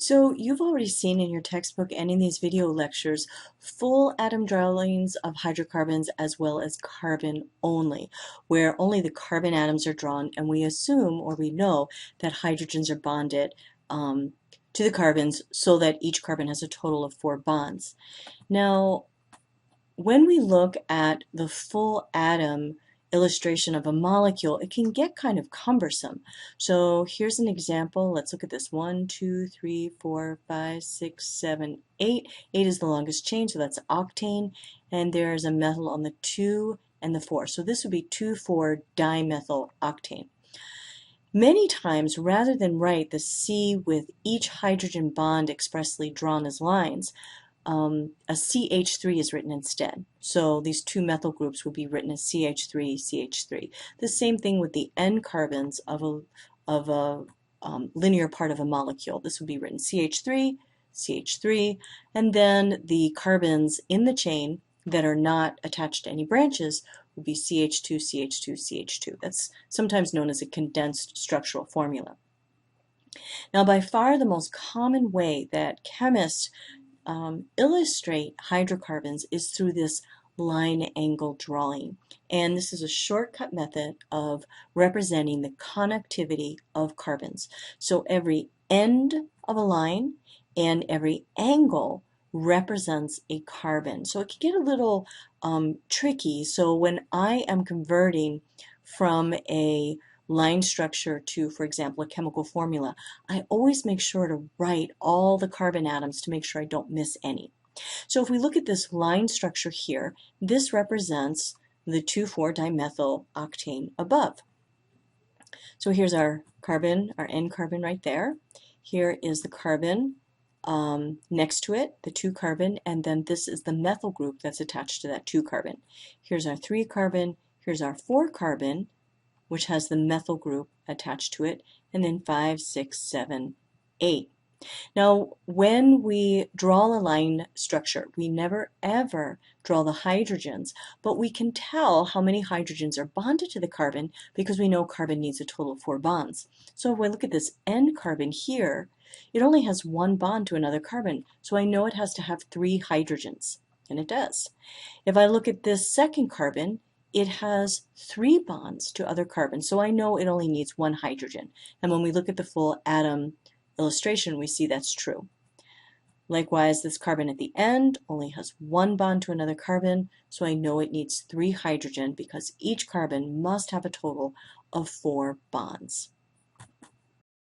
So you've already seen in your textbook and in these video lectures full atom drawings of hydrocarbons as well as carbon only, where only the carbon atoms are drawn and we assume or we know that hydrogens are bonded to the carbons so that each carbon has a total of 4 bonds. Now, when we look at the full atom illustration of a molecule, it can get kind of cumbersome. So here's an example. Let's look at this. 1, 2, 3, 4, 5, 6, 7, 8. 8 is the longest chain, so that's octane. And there's a methyl on the 2 and the 4. So this would be 2,4-dimethyl octane. Many times, rather than write the C with each hydrogen bond expressly drawn as lines, a CH3 is written instead. So these two methyl groups would be written as CH3, CH3. The same thing with the N carbons of a linear part of a molecule. This would be written CH3, CH3, and then the carbons in the chain that are not attached to any branches would be CH2, CH2, CH2. That's sometimes known as a condensed structural formula. Now, by far the most common way that chemists illustrate hydrocarbons is through this line angle drawing. And this is a shortcut method of representing the connectivity of carbons. So every end of a line and every angle represents a carbon. So it can get a little tricky. So when I am converting from a line structure to, for example, a chemical formula, I always make sure to write all the carbon atoms to make sure I don't miss any. So if we look at this line structure here, this represents the 2,4-dimethyl octane above. So here's our carbon, our N carbon right there. Here is the carbon next to it, the 2 carbon, and then this is the methyl group that's attached to that 2 carbon. Here's our 3 carbon, here's our 4 carbon, which has the methyl group attached to it, and then 5, 6, 7, 8. Now, when we draw a line structure, we never ever draw the hydrogens, but we can tell how many hydrogens are bonded to the carbon because we know carbon needs a total of 4 bonds. So if we look at this N carbon here, it only has 1 bond to another carbon, so I know it has to have 3 hydrogens, and it does. If I look at this second carbon, it has 3 bonds to other carbons, so I know it only needs 1 hydrogen. And when we look at the full atom illustration, we see that's true. Likewise, this carbon at the end only has 1 bond to another carbon, so I know it needs 3 hydrogen because each carbon must have a total of 4 bonds.